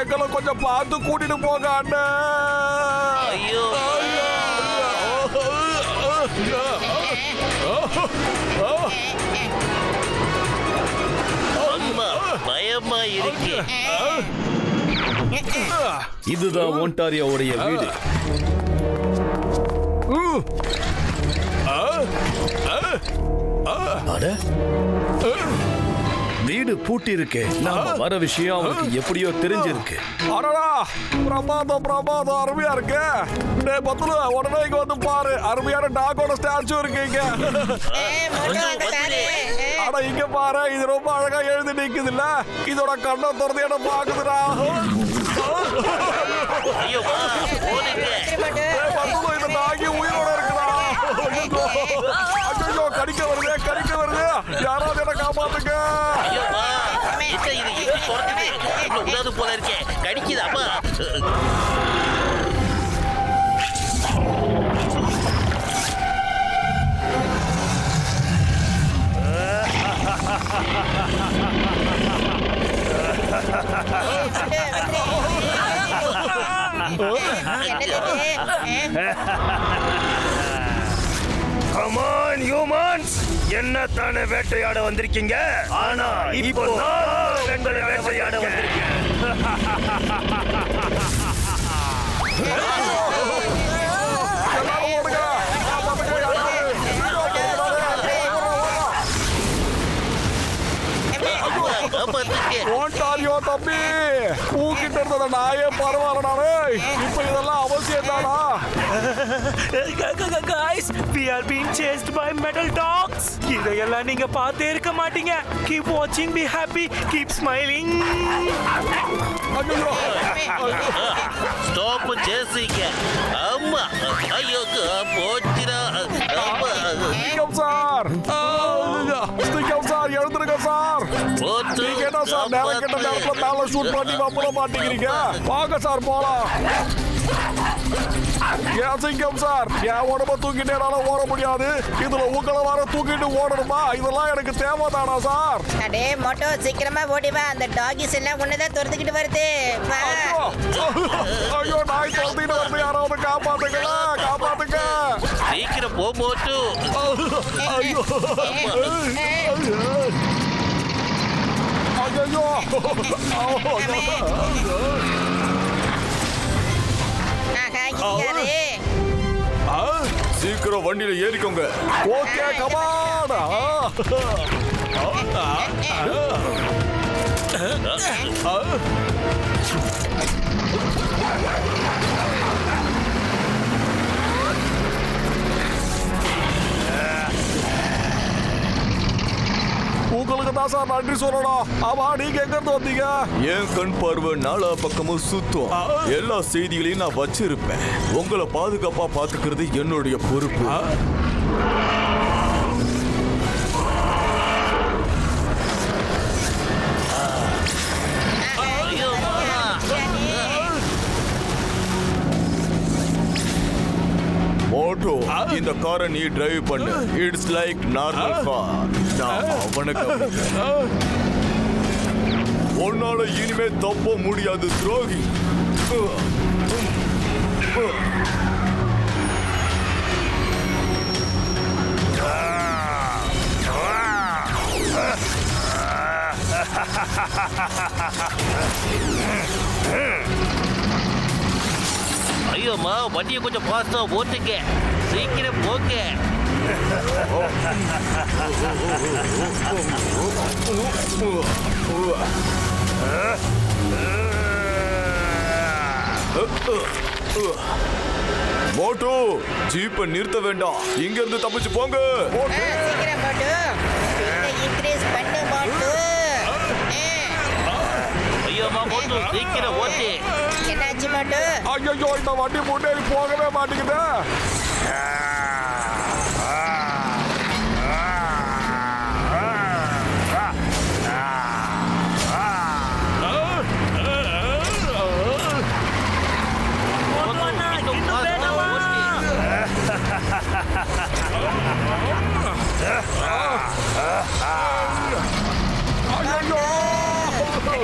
எங்களை கொஞ்சம் பார்த்து கூட்டிட்டு போங்க அண்ணா. ஐயோ அம்மா பயமா இருக்கு. இதுதான் ஒன்டாரியோவுடைய வீடு. வீடு பூட்டி இருக்கு. நாம வர விஷயம் அவனுக்கு எப்படியோ தெரிஞ்சிருக்கு. பிரமாதம் அருமையா இருக்கு. பத்துல உடனே இங்க வந்து பாரு, அருமையான டாகோட ஸ்டாச்சு இருக்கு இங்க. ஆனா இங்க பாரு, இது ரொம்ப அழகா எழுதி நிக்குது இல்ல, இதோட கண்ணை திறந்து என்ன பாக்குதுடா. இந்த டாகி உயிரோட இருக்குதா. ஐயோ கடிக்க வருது, யாராவது என்ன காப்பாத்துங்க. போல இருக்கேன், கடிக்குது அம்மா. கமான் ஹியூமன்ஸ், என்ன தானே வேட்டையாட வந்திருக்கீங்க? ஆனா இப்போ பெண்களை வேட்டையாட வந்திருக்கீங்க. தம்பி பூக்கிட்டு இருந்தத நாயே பரவாயில்லடா. இப்ப இதெல்லாம் அவசியம் தானா? Guys, we are being chased by metal dogs. இதையெல்லாம் நீங்க பார்த்தே இருக்க மாட்டீங்க. Keep watching, be happy, keep smiling. Stop சேசிங்க அம்மா. ஐயோ போச்சிரா அம்மா. சார் எழுந்துருங்க சார். நீங்க என்ன சார் நேரம் கெட்ட நேரத்துல மேல ஷூட் பண்ணி வம்பள மாட்டேங்கிறீங்க? வாங்க சார் போலாம். சிங்கம் சார், என் உடம்ப தூக்கிட்டே ஓட முடியாது, இதுல உங்களை வர தூக்கிட்டு ஓடணுமா? இதெல்லாம் எனக்கு தேவைதானா சார்? அடே மோட்டோ சீக்கிரமா ஓடி வா, அந்த டாகிஸ் எல்லாம் உன்னதான் துரத்துக்கிட்டு வருது. ஐயோ நாய் துரத்திட்டு வருது, யாராவது காப்பாத்துங்களா, காப்பாத்துங்க. சீக்கிரம் போ மோட்டு. ஐயோ சீக்கிரம் வண்டியில ஏறிக்கோங்க. Okay come on. உங்களுக்கு தான் சார் நன்றி சொல்லணும். ஆமா, நீங்க எங்க இருந்து வந்தீங்க? என் கண் பார்வை நாலா பக்கமும் சுத்தம். எல்லா செய்திகளையும் நான் வச்சிருப்பேன். உங்களை பாதுகாப்பா பாத்துக்கிறது என்னுடைய பொறுப்பு. மோட்டோ, இந்த காரை நீ டிரைவ் பண்ணு. It's like normal car. நான் அவனுக்கு உன்னால இனிமே தப்ப முடியாது துரோகி. ஐயோம்மா, வண்டியை கொஞ்சம் ஃபாஸ்டா ஓட்டுங்க, சீக்கிரம் போங்க. மோட்டோ, ஜீப்பை நிறுத்த வேண்டாம், இங்க இருந்து தப்பிச்சு போங்க. சீக்கிரம் மோட்டோ, இன்க்ரீஸ் பண்ணு மோட்டோ. ஐயோம்மா மோட்டு, சீக்கிரம் ஓட்டு. என்னாச்சு மோட்டோ? ஐயோ, இந்த வண்டி முன்னேறி போகவே மாட்டேங்குது.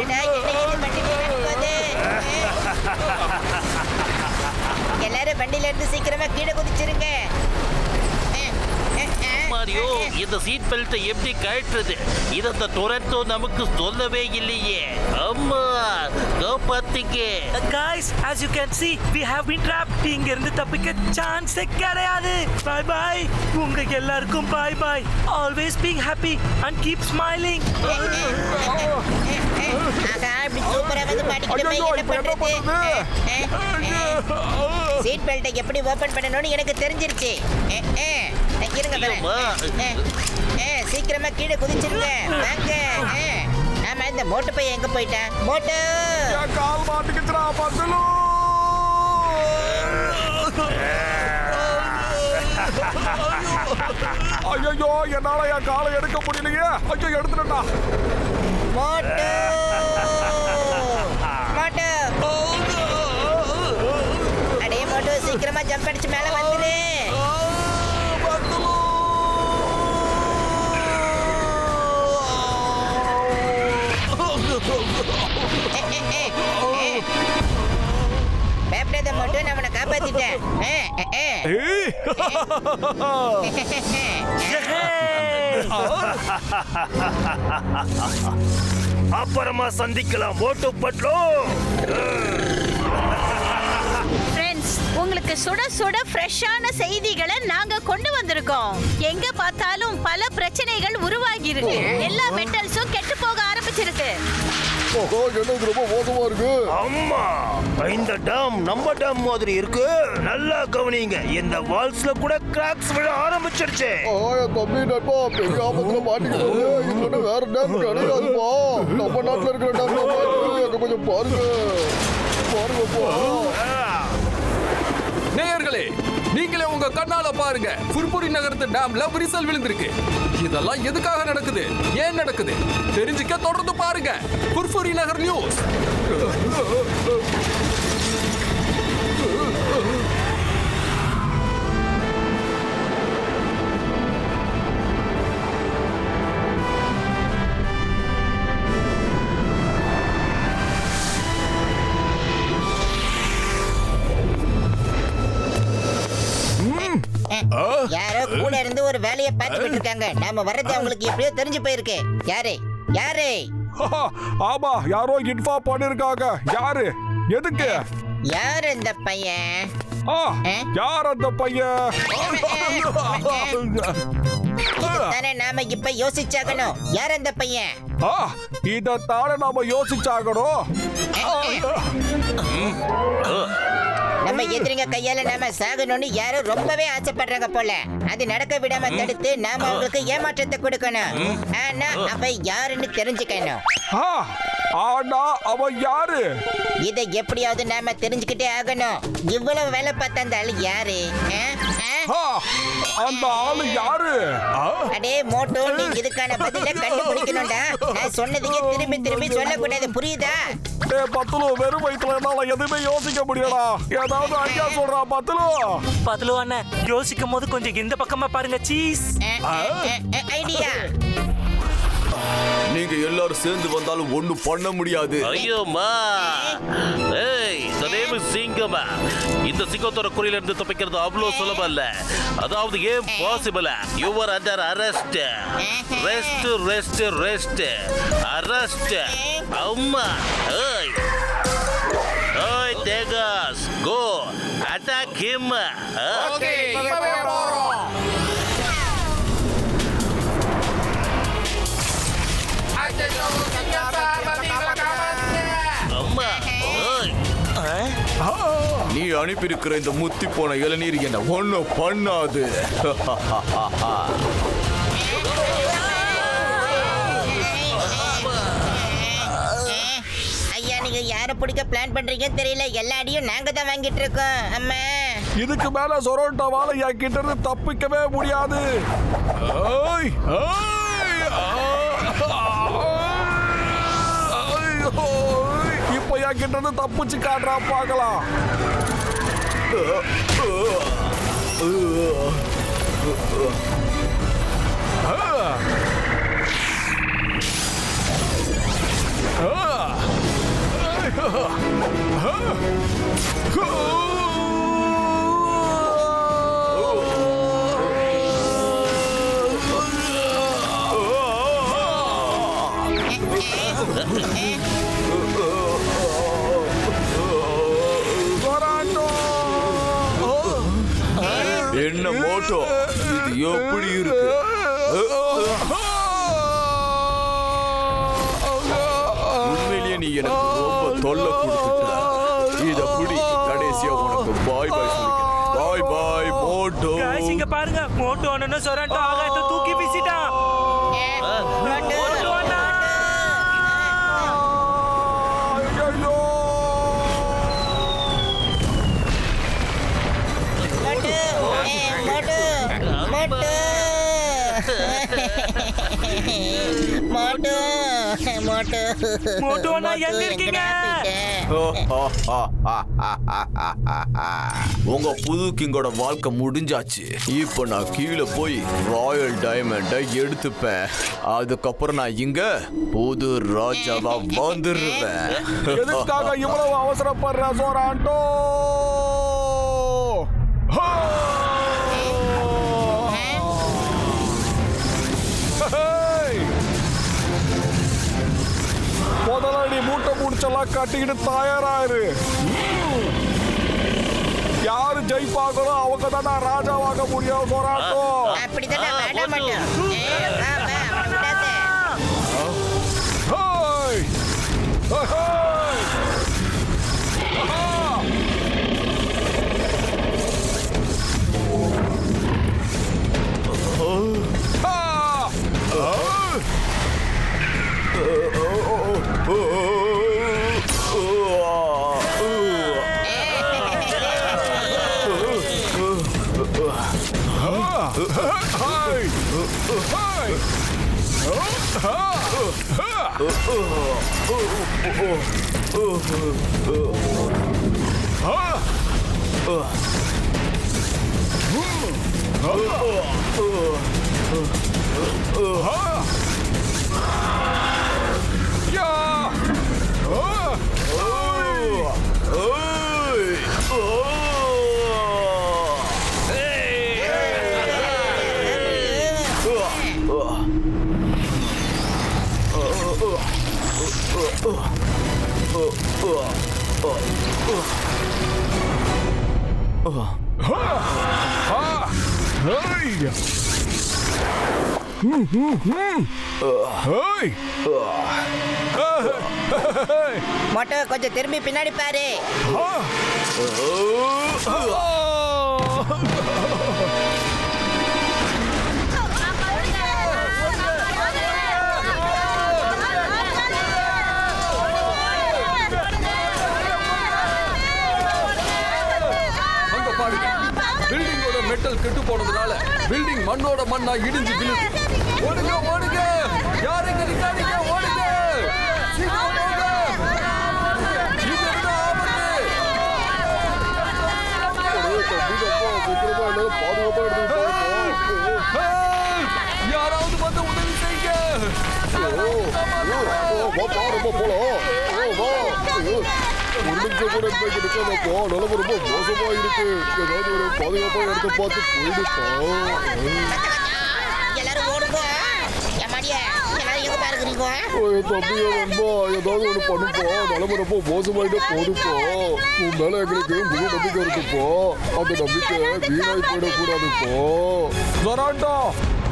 என்ன இது பண்ணி போகுது? வண்டியில இருந்து சீக்கிரமா கீழே குதிச்சிருங்க. மாரியோ, இந்த சீட் பெல்ட்டை எப்படி கழட்டுறது? இத அந்த டொரண்டோ நமக்கு சொல்லவே இல்லையே. அம்மா காப்பாத்திக்க. guys, as you can see, we have been trapped. இங்க இருந்து தப்பிக்க சான்ஸ் கிடையாது. Bye bye. உங்க எல்லாருக்கும் bye bye. Always being happy and keep smiling. ஆகா, இப்படி சூப்பரா வந்து மாட்டிக்கிட்டு போய் என்ன பண்றது? சீட் பெல்ட்டை எப்படி ஓபன் பண்ணணும்னு எனக்கு தெரிஞ்சிருச்சு. இருங்க வரேன். சீக்கிரமா கீழே குதிச்சிருங்க. வாங்க. ஆமா, இந்த மோட்டு பையன் எங்க போயிட்டான்? மோட்டு கால் மாட்டிக்கிச்சுடா பத்துலு. ஐயோ, என்னால என் காலை எடுக்க முடியலையே. ஐயோ, எடுத்துட்டா. மோட்டு மோட்டு. அடே மோட்டு, சீக்கிரமா ஜம்ப் அடிச்சு மேல வந்துரு. பயப்படாத மோட்டு, நான் உன்னை காப்பாத்திட்டேன். அப்புறமா சந்திக்கலாம் மோட்டு பட்லோ. ஃப்ரெண்ட்ஸ், உங்களுக்கு சுட சுட ஃப்ரெஷ்ஷான செய்திகளை நாங்க கொண்டு வந்திருக்கோம். எங்க பார்த்தாலும் பல பிரச்சனைகள் உருவாகி இருக்கு. எல்லா மெட்டல்ஸும் கெட்டு போக ஆரம்பிச்சிருக்கு. ஓஹோ, என்ன இது ரொம்ப மோசமா இருக்கு. அம்மா, இந்த டம் நம்ம டம் மாதிரி இருக்கு. நல்லா கவனிங்க, இந்த வால்ஸ்ல கூட கிராக்ஸ் விழ ஆரம்பிச்சிருச்சு. தம்பி நட்பா, பெரிய ஆபத்துல மாட்டிக்கிட்டு இல்லைன்னா வேற டேம் கிடையாதுப்பா. நம்ம நாட்டுல இருக்கிற டேம் அங்க கொஞ்சம் பாருங்க பாருங்கப்பா. நேயர்களே, நீங்களே உங்க கண்ணால பாருங்க. புர்புரி நகரத்து டேம்ல விரிசல் விழுந்திருக்கு. இதெல்லாம் எதுக்காக நடக்குது, ஏன் நடக்குது தெரிஞ்சுக்க தொடர்ந்து பாருங்க புர்புரி நகர் நியூஸ். யாரோ கூட இருந்து ஒரு வேலையை பார்த்துக்கிட்டு இருக்காங்க. நாம வர்றது அவங்களுக்கு எப்படியோ தெரிஞ்சு போயிருக்கு. யாரு யாரு? ஆமா, யாரோ இன்ஃபார்ம் பண்ணிருக்காங்க. யாரு, எதுக்கு? யார் இந்த பையன்? யார் அந்த பையன்? தானே நாம இப்ப யோசிச்சாகணும். யார் அந்த பையன்? இதத்தானே நாம யோசிச்சாகணும். நம்ம எதிரிங்க கையால நாம சாகணும்னு யாரும் ரொம்பவே ஆசைப்படுறாங்க போல. அது நடக்க விடாம தடுத்து நாம அவங்களுக்கு ஏமாற்றத்தை கொடுக்கணும். ஆனா அவ யாருன்னு தெரிஞ்சுக்கணும். ஆனா அவன் யாரு? இதை எப்படியாவது நாம தெரிஞ்சுக்கிட்டே ஆகணும். இவ்வளவு வேலை பார்த்த அந்த ஆளு யாரு? அந்த ஆளு யாரு? அடே மோட்டோ, நீ இதுக்கான பதில கண்டுபிடிக்கணும்டா. நான் சொன்னதுக்கே திரும்பி திரும்பி சொல்லக்கூடாது, புரியுதா? பத்துலு, வெறும் வயிற்றுல என்னால எதுவுமே யோசிக்க முடியலா. ஏதாவது ஐடியா சொல்றா பத்துலு. பத்துலு அண்ணன், யோசிக்கும் போது கொஞ்சம் இந்த பக்கமா பாருங்க. Cheese idea. நீங்க எல்லாரும் சேர்ந்து வந்தாலும் ஒண்ணும் பண்ண முடியாது. ஐயோமா, ஏய், சதேவு சிங்கமா. இந்த சிங்கத்தோட குறியில இருந்து தப்பிக்கிறது அவ்வளவு சுலபம் இல்ல. அதாவது ஏன் possible. You are under arrest. Rest rest rest arrest. அம்மா, ஏய் ஏய் தேகாஸ், கோ அட்டாக் ஹிம். ஓகே, இப்பவே போறோம். அம்மா, ஏய், நீ அனுப்பியிருக்கிற இந்த முத்தி போன இளநீர் என்ன ஒண்ணும் பண்ணாது. ஐயா, நீங்க யார பிடிக்க பிளான் பண்றீங்க தெரியல. எல்லா அடியும் நாங்க தான் வாங்கிட்டு இருக்கோம். அம்மா, இதுக்கு மேல சொரோட்டாவால என் கிட்ட இருந்து தப்பிக்கவே முடியாது. ஏய், ஏய், இப்ப என் கிட்ட இருந்து தப்பிச்சு காட்டுறா பார்க்கலாம். மோட்டோ இது எப்படி இருக்கு? உண்மையிலேயே நீ எனக்கு ரொம்ப தொல்லை கொடுத்துட்ட. இத புடி, கடைசியா உனக்கு பாய் பாய் சொல்லிக்கிறேன். பாய் பாய் மோட்டோ. गाइस இங்க பாருங்க, மோட்டோ அண்ணனும் சொரண்டோ ஆகாயத்தை தூக்கி வீசிட்டான். மோட்டோ அண்ணா மோட்டோ அண்ணா எங்க இருக்கீங்க? உங்க புது கிங்கோட வாழ்க்கை முடிஞ்சாச்சு. இப்ப நான் கீழே போய் ராயல் டைமண்டை எடுத்துப்பேன். அதுக்கப்புறம் நான் இங்க புது ராஜாவா வந்துருவேன். எதுக்காக இவ்வளவு அவசரப்படுற சோராண்டோ? முதலாளி மூட்டை முடிச்செல்லாம் கட்டிக்கிட்டு தயாராரு. யாரு ஜெயிப்பாங்களோ அவங்க தானே ராஜாவாக முடியும் சோராண்டோ. அப்படித்தானே வேண்டாம் மட்டும். ஹேய்! ஹேய்! மொட்டை கொஞ்சம் திரும்பி பின்னாடி பாரு. அங்க பாருங்க, பில்டிங்கோட மெட்டல் கெட்டு போனதுனால பில்டிங் மண்ணோட மண்ணா இடிஞ்சு விழுது. ஓடுங்க ஓடுங்க, யாருங்க நிக்காதீங்க, ஓடுங்க சீக்கிரம் ஓடுங்க. இது என்ன ஆபத்து? யாராவது வந்து உதவி செய்யுங்க. ஒரு நிமிஷம் கூட நிலைமை ரொம்ப மோசமா இருக்கு. ஏதாவது ஒரு பாதுகாப்பா இடத்த பார்த்து போயிடுப்பா. எல்லாரும் ஓடுங்க. எம்மாடியா, எல்லாரும் எங்க பாருக்கிறீங்க? தம்பியா நண்பா, ஏதாவது ஒண்ணு பண்ணுப்பா. நிலைமை ரொம்ப மோசமாயிட்டு போடுப்பா. உன் மேல எங்களுக்கு முழு நம்பிக்கை இருக்குப்பா. அந்த நம்பிக்கை வீணாய் போயிடக்கூடாதுப்பா. ஜொராண்டோ,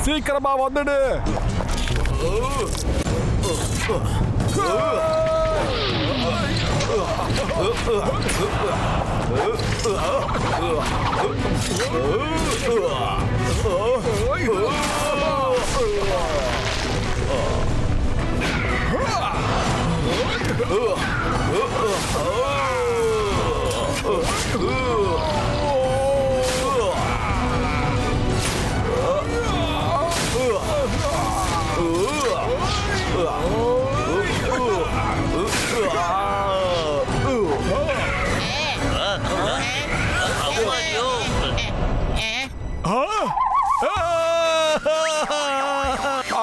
சீக்கிரமா வந்துடு.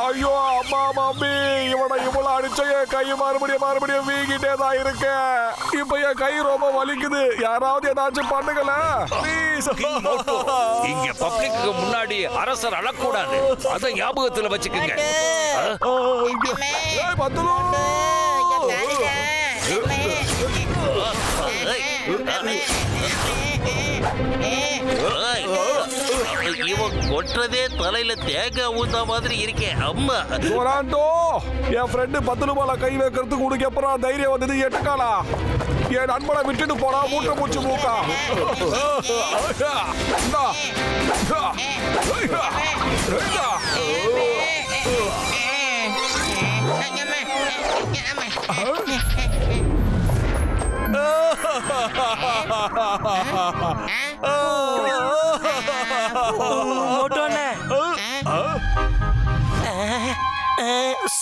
ஐயோ அம்மா மாமி, இவனை இவ்வளவு அடிச்ச என் கை மறுபடியும் வீங்கிட்டே தான் இருக்க. இப்ப என் கை ரொம்ப வலிக்குது. யாராவது ஏதாச்சும் பண்ணுங்கள ப்ளீஸ். இங்க பப்ளிக்கு முன்னாடி அரசர் அழக்கூடாது. அதை ஞாபகத்துல வச்சுக்கோங்க. இவன் கொட்டுறதே தலையில தேங்காய் ஊந்த மாதிரி இருக்கே அம்மா. டொராண்டோ, என் ஃப்ரெண்டு 10 ரூபாயில கை வைக்கிறதுக்கு உனக்கு எப்பறம் தைரியம் வந்தது? எட்டுக்காலா என் நண்பனை விட்டுட்டு போனா மூட்டை மூச்சு மூக்கா.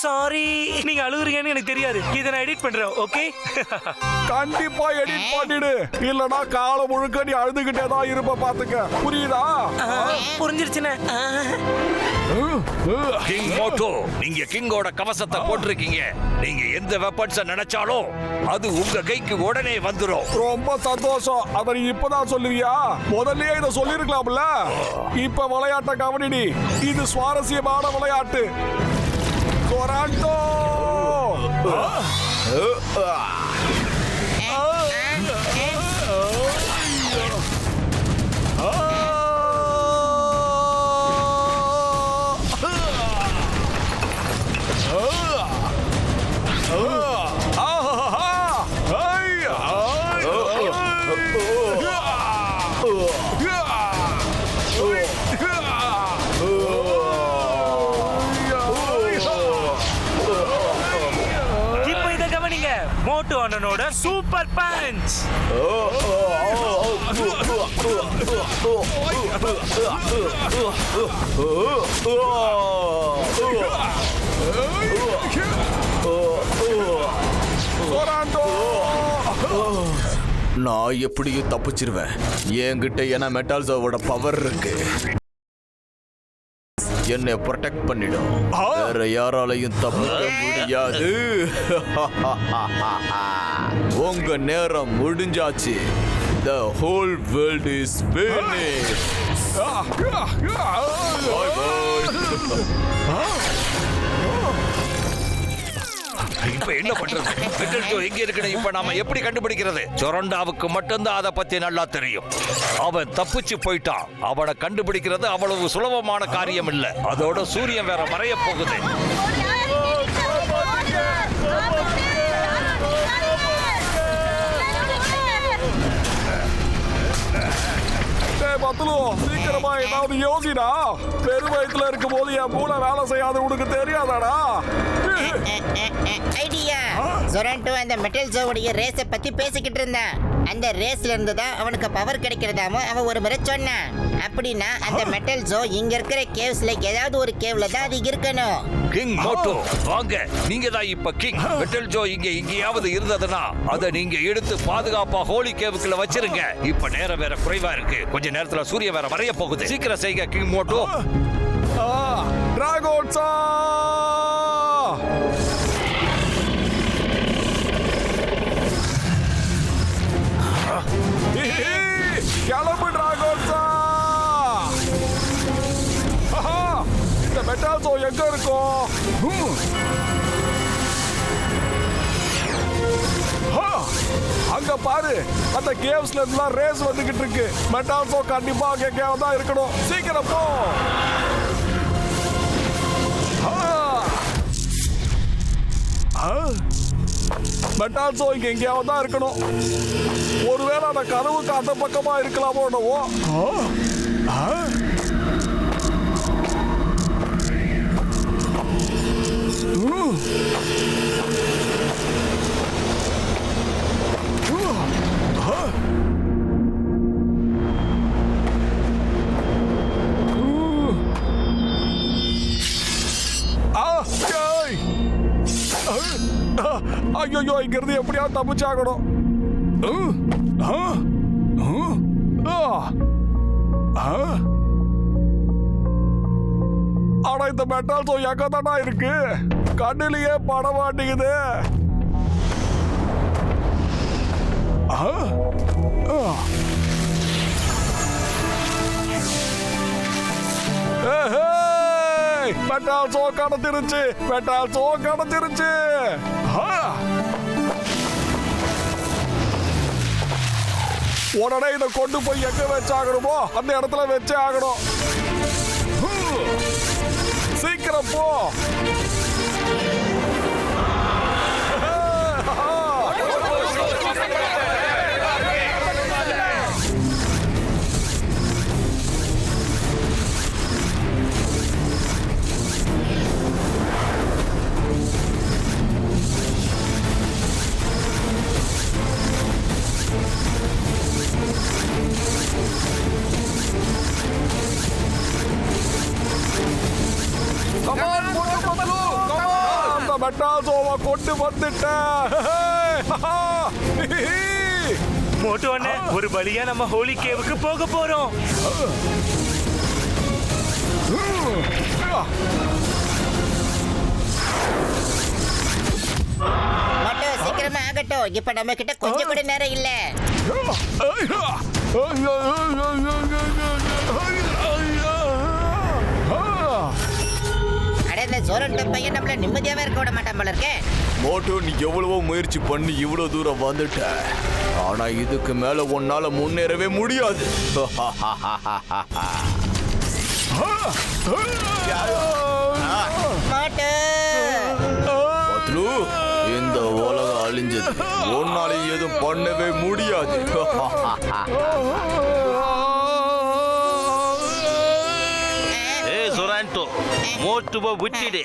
சாரி, நீங்க அழுகுறீங்கன்னு எனக்கு தெரியாது. இதை நான் எடிட் பண்றேன். ஓகே, கண்டிப்பா எடிட் பண்ணிடு, இல்லனா காலம் முழுக்க நீ அழுதுகிட்டே தான் இருப்ப. பாத்துக்க, புரியுதா? புரிஞ்சிருச்சுண்ணே. கிங் மோட்டோ, நீங்க கிங்கோட கவசத்தை போட்டிருக்கீங்க. நீங்க எந்த வெப்பன்ஸ நினைச்சாலும் அது உங்க கைக்கு உடனே வந்துரும். ரொம்ப சந்தோஷம். அத நீ இப்பதான் சொல்லுவியா? முதல்லயே இத சொல்லிருக்கலாம்ல. இப்ப விளையாட்ட கவனிடி, இது சுவாரஸ்யமான விளையாட்டு. டொராண்டோ, மோட்டோ அண்ணனோட சூப்பர் பஞ்ச். நான் எப்படியும் தப்பிச்சிருவேன். என்கிட்ட என்ன மெட்டால்ஸோட பவர் இருக்கு. என்னை ப்ரொடெக்ட் பண்ணிடும். வேற யாராலையும் தப்பிக்க முடியாது. உங்க நேரம் முடிஞ்சாச்சு. The whole world is finished. Bye bye. இப்ப என்ன பண்றது? மெட்டல் ஜோ எங்க இருக்குன்னு இப்ப நாம எப்படி கண்டுபிடிக்கிறது? ஜொரண்டாவுக்கு மட்டும்தான் அதை பத்தி நல்லா தெரியும். அவன் தப்பிச்சு போயிட்டான். அவனை கண்டுபிடிக்கிறது அவ்வளவு சுலபமான காரியம் இல்ல. அதோட சூரியன் வேற மறைய போகுது. பத்துலு, சீக்கிரமா ஏதாவது யோசிடா. பெரு வயிற்றுல இருக்கும் போது என் மூளை வேலை செய்யாது, உனக்கு தெரியாதாடா? ஐடியா. ஜொராண்டோ அந்த மெட்டல் ஜோவுடைய ரேஸை பத்தி பேசிக்கிட்டு இருந்தான். அந்த ரேஸ்ல இருந்து தான் அவனுக்கு பவர் கிடைக்கிறதாமோ அவன் ஒரு முறை சொன்னான். அப்படின்னா அந்த மெட்டல் ஜோ இங்க இருக்கிற கேவ்ஸ்ல ஏதாவது ஒரு கேவ்ல தான் அது இருக்கணும். கிங் மோட்டோ, வாங்க. நீங்க தான் இப்ப கிங். மெட்டல் ஜோ இங்க எங்கேயாவது இருந்ததுன்னா அதை நீங்க எடுத்து பாதுகாப்பா ஹோலி கேவுக்குள்ள வச்சிருங்க. இப்ப நேரம் வேற குறைவா இருக்கு. கொஞ்ச நேரத்துல சூரிய வேற மறைய போகுது. சீக்கிரம் செய்யுங்க கிங் மோட்டோ. டிராகோன்ஸா, கிளம்பு டிராகோன்ஸா. இந்த மெட்டால்ஸோ எங்க இருக்கும்? அங்க பாரு, அந்த கேவ்ஸ்ல எல்லாம் ரேஸ் வந்துகிட்டு இருக்கு. மெட்டால்ஸோ கண்டிப்பா அங்க கேவ் தான் இருக்கணும். சீக்கிரம் போ. மெட்டால்ஸோ இங்க எங்கேயாவது தான் இருக்கணும். ஒருவேளை அந்த கதவுக்கு அந்த பக்கமா இருக்கலாமோ என்னவோ. ஐயோ, இங்க இருந்து எப்படியாவது தப்பிச்சாகணும். ஆனா இந்த மெட்டால்ஸோ எங்க தானா இருக்கு? கண்ணிலேயே பட மாட்டேங்குது. மெட்டால்ஸோ கடத்திருச்சு. மெட்டால்ஸோ கடத்திருச்சு. உடனே இதை கொண்டு போய் எங்க வச்சாகணுமோ அந்த இடத்துல வச்சே ஆகணும். சீக்கிரம் போ. அந்த மெட்டாசோவை கொண்டு வந்துட்டேன். மோட்டு அண்ணே, ஒரு வழியா நம்ம ஹோலி கேவுக்கு போக போறோம். மோட்டு சீக்கிரமா ஆகட்டும். இப்ப நம்ம கிட்ட கொஞ்சம் கூட நேரம் இல்ல. அட இந்த சோரண்ட பையன் நம்மள நிம்மதியாவே இருக்க விட மாட்டான் போல இருக்கே. மோட்டோ, நீ எவ்வளவோ முயற்சி பண்ணி இவ்வளவு தூரம் வந்துட்ட. ஆனா இதுக்கு மேல உன்னால முன்னேறவே முடியாது. மோட்டு பத்லு, இந்த உலகம் அழிஞ்சது. உன்னால எதுவும் பண்ணவே முடியாது. ஏய் சொராண்டோ, மோட்டுவை விட்டுடு.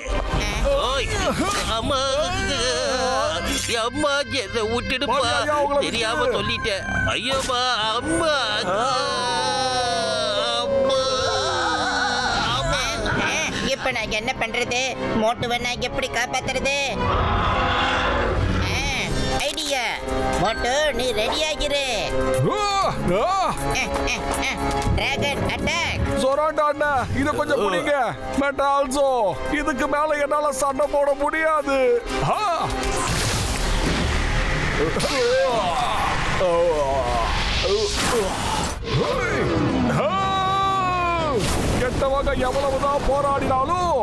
ஓய் அம்மா, அம்மா என்ன விட்டுடுப்பா. தெரியாம சொல்லிட்டேன். ஐயோப்பா, அம்மா இப்ப நான் என்ன பண்றது? மோட்டுவை நான் எப்படி காப்பாத்துறது? ஐடியா. மோட்டு, நீ ரெடி ஆகிரு. Dragon attack. சொராண்டா அண்ணா, இத கொஞ்சம் புடிங்க. மெட்டால்சோ, இதுக்கு மேல என்னால சண்டை போட முடியாது. கெட்டவங்க எவ்வளவுதான் போராடினாலும்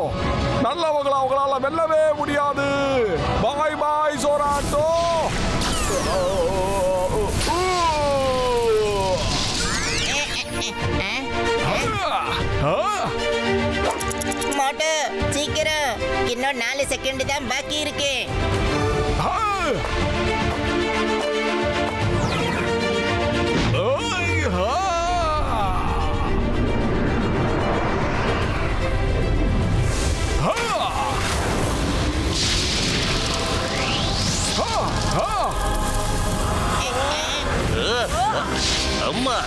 நல்லவங்களை அவங்களால வெல்லவே முடியாது. பாய் பாய் சொராண்டோ. மோட்டு சீக்கிரம், இன்னும் 4 செகண்ட் தான் பாக்கி இருக்கு. அம்மா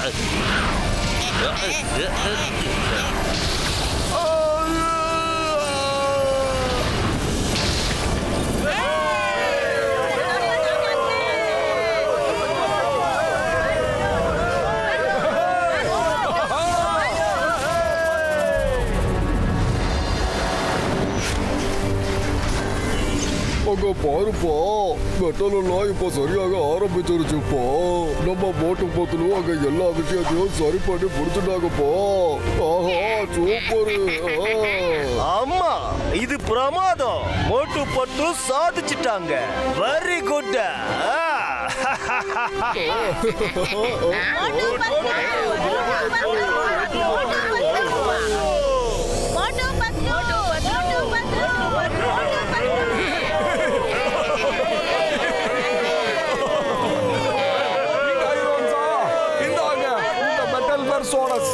அங்க பாருப்பா, மெட்டல் எல்லாம் இப்ப சரியாக ஆரம்பிச்சிருச்சுப்பா. நம்ம மோட்டு பத்தலும் அங்க எல்லா விஷயத்தையும் சரி பண்ணி முடிச்சுட்டாங்கப்பா. ஆஹா, சூப்பரு. ஆமா, இது பிரமாதம். மோட்டு பத்து சாதிச்சிட்டாங்க. Very good.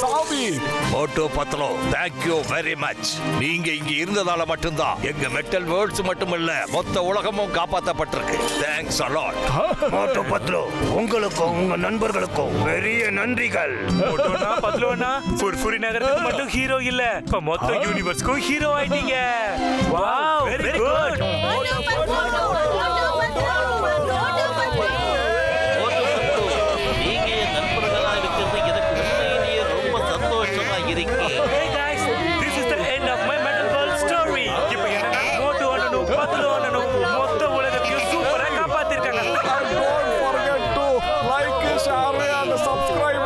சாமி Motu Patlu, thank you very much. நீங்க இங்க இருந்ததால மட்டும்தான் எங்க மெட்டல் வேர்ல்ட்ஸ் மட்டுமில்ல மொத்த உலகமும் காப்பாற்றப்பட்டிருக்கு. Thanks a lot. மோட்டு பத்லோ, உங்களுக்கும் உங்க நண்பர்களுக்கும் பெரிய நன்றிகள். மோட்டோனா பத்லோனா ஃபுர்ஃபுரி நகரத்துக்கு மட்டும் ஹீரோ இல்ல, இப்ப மொத்த யூனிவர்ஸ்க்கும் ஹீரோ ஆயிட்டீங்க. Wow, very good. நீங்க என் நண்பர்களா இருக்கிறது எனக்கு உண்மையிலேயே ரொம்ப சந்தோஷமா இருக்கு. Hey guys, this is the end of my metal world story. இப்போ என்ன மோட்டு அண்ணனும் பத்லு அண்ணனும் மொத்த உலகத்தையும் சூப்பரா காப்பாத்திருக்காங்க. Don't forget to like, share and subscribe.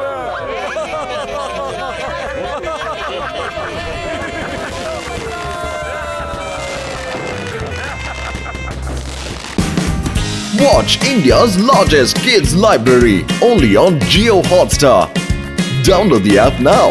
Watch India's largest kids library only on Jio Hotstar. Download the app now.